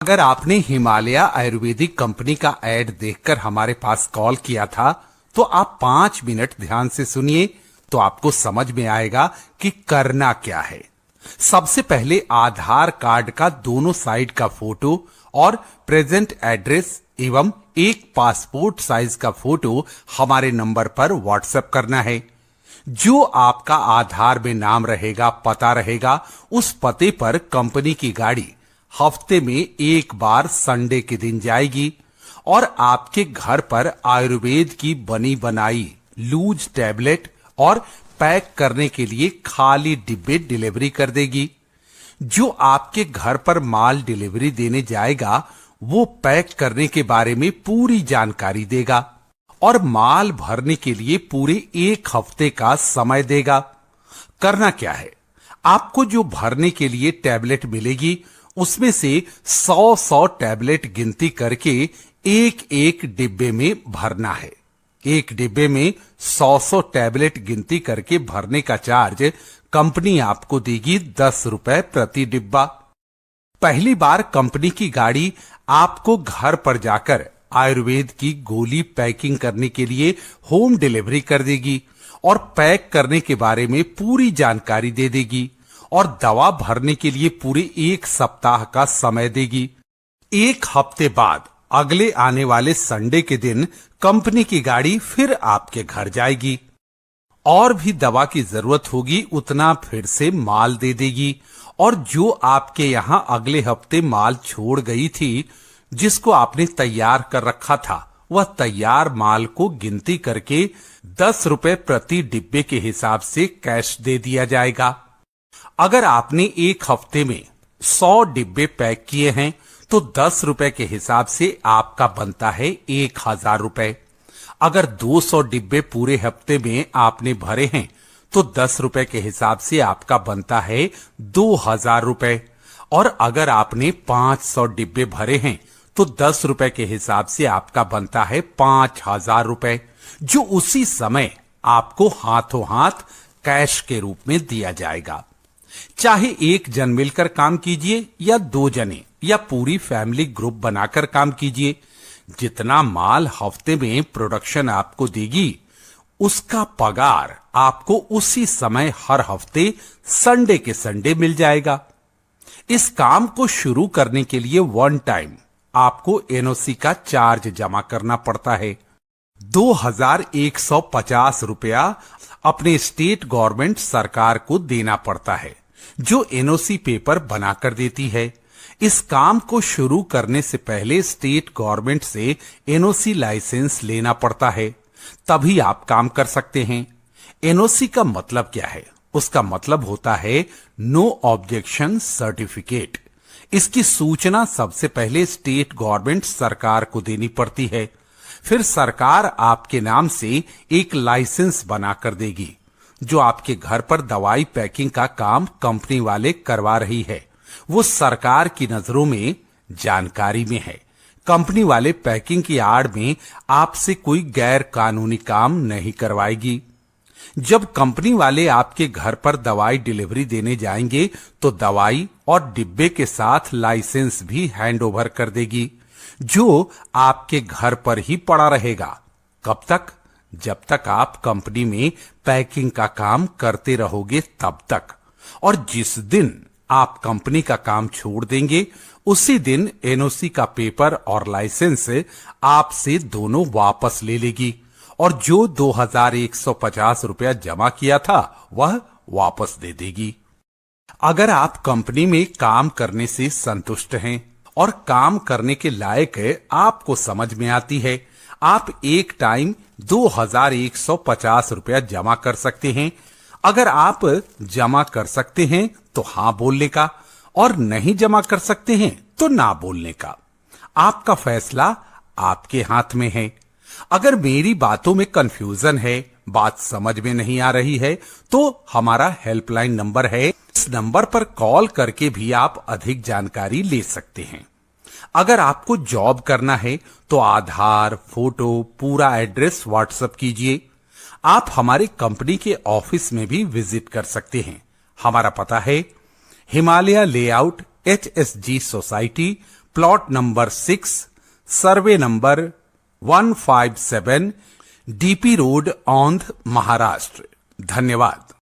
अगर आपने हिमालय आयुर्वेदिक कंपनी का ऐड देखकर हमारे पास कॉल किया था तो आप 5 मिनट ध्यान से सुनिए तो आपको समझ में आएगा कि करना क्या है। सबसे पहले आधार कार्ड का दोनों साइड का फोटो और प्रेजेंट एड्रेस एवं एक पासपोर्ट साइज का फोटो हमारे नंबर पर व्हाट्सएप करना है। जो आपका आधार में नाम रहेगा, पता रहेगा, उस पते पर कंपनी की गाड़ी हफ्ते में एक बार संडे के दिन जाएगी और आपके घर पर आयुर्वेद की बनी बनाई लूज टैबलेट और पैक करने के लिए खाली डिब्बे डिलीवरी कर देगी। जो आपके घर पर माल डिलीवरी देने जाएगा वो पैक करने के बारे में पूरी जानकारी देगा और माल भरने के लिए पूरे 1 हफ्ते का समय देगा। करना क्या है, आपको जो भरने के लिए टैबलेट मिलेगी उसमें से 100 टैबलेट गिनती करके एक एक डिब्बे में भरना है। एक डिब्बे में 100 टैबलेट गिनती करके भरने का चार्ज कंपनी आपको देगी 10 रुपए प्रति डिब्बा। पहली बार कंपनी की गाड़ी आपको घर पर जाकर आयुर्वेद की गोली पैकिंग करने के लिए होम डिलीवरी कर देगी और पैक करने के बारे में पूरी जानकारी दे देगी और दवा भरने के लिए पूरे 1 सप्ताह का समय देगी। 1 हफ्ते बाद अगले आने वाले संडे के दिन कंपनी की गाड़ी फिर आपके घर जाएगी और भी दवा की जरूरत होगी उतना फिर से माल दे देगी और जो आपके यहां अगले हफ्ते माल छोड़ गई थी, जिसको आपने तैयार कर रखा था, वह तैयार माल को गिनती करके 10 रुपए प्रति डिब्बे के हिसाब से कैश दे दिया जाएगा। अगर आपने 1 हफ्ते में 100 डिब्बे पैक किए हैं तो 10 रुपए के हिसाब से आपका बनता है 1000 रुपए। अगर 200 डिब्बे पूरे हफ्ते में आपने भरे हैं तो 10 रुपए के हिसाब से आपका बनता है 2000 रुपए और अगर आपने 500 डिब्बे भरे हैं तो 10 रुपए के हिसाब से आपका बनता है 5000 रुपए, जो उसी समय आपको हाथों हाथ कैश के रूप में दिया जाएगा। चाहे एक जन मिलकर काम कीजिए या 2 जने या पूरी फैमिली ग्रुप बनाकर काम कीजिए, जितना माल हफ्ते में प्रोडक्शन आपको देगी उसका पगार आपको उसी समय हर हफ्ते संडे के संडे मिल जाएगा। इस काम को शुरू करने के लिए 1 टाइम आपको एनओसी का चार्ज जमा करना पड़ता है। 2150 रुपया अपने स्टेट गवर्नमेंट सरकार को देना पड़ता है, जो एनओसी पेपर बनाकर देती है। इस काम को शुरू करने से पहले स्टेट गवर्नमेंट से एनओसी लाइसेंस लेना पड़ता है, तभी आप काम कर सकते हैं। एनओसी का मतलब क्या है? उसका मतलब होता है नो ऑब्जेक्शन सर्टिफिकेट। इसकी सूचना सबसे पहले स्टेट गवर्नमेंट सरकार को देनी पड़ती है, फिर सरकार आपके नाम से एक लाइसेंस बनाकर देगी। जो आपके घर पर दवाई पैकिंग का काम कंपनी वाले करवा रही है वो सरकार की नजरों में जानकारी में है। कंपनी वाले पैकिंग की आड़ में आपसे कोई गैर कानूनी काम नहीं करवाएगी। जब कंपनी वाले आपके घर पर दवाई डिलीवरी देने जाएंगे तो दवाई और डिब्बे के साथ लाइसेंस भी हैंड ओवर कर देगी, जो आपके घर पर ही पड़ा रहेगा। कब तक? जब तक आप कंपनी में पैकिंग का काम करते रहोगे तब तक। और जिस दिन आप कंपनी का काम छोड़ देंगे उसी दिन एनओसी का पेपर और लाइसेंस आपसे दोनों वापस ले लेगी और जो 2150 रुपया जमा किया था वह वापस दे देगी। अगर आप कंपनी में काम करने से संतुष्ट हैं और काम करने के लायक आपको समझ में आती है, आप एक टाइम 2150 रुपया जमा कर सकते हैं। अगर आप जमा कर सकते हैं तो हाँ बोलने का और नहीं जमा कर सकते हैं तो ना बोलने का। आपका फैसला आपके हाथ में है। अगर मेरी बातों में कंफ्यूजन है, बात समझ में नहीं आ रही है, तो हमारा हेल्पलाइन नंबर है। इस नंबर पर कॉल करके भी आप अधिक जानकारी ले सकते हैं। अगर आपको जॉब करना है तो आधार, फोटो, पूरा एड्रेस व्हाट्सएप कीजिए। आप हमारे कंपनी के ऑफिस में भी विजिट कर सकते हैं। हमारा पता है Himalaya layout, HSG society, plot number 6, survey number 157, DP road, Aundh, Maharashtra. धन्यवाद।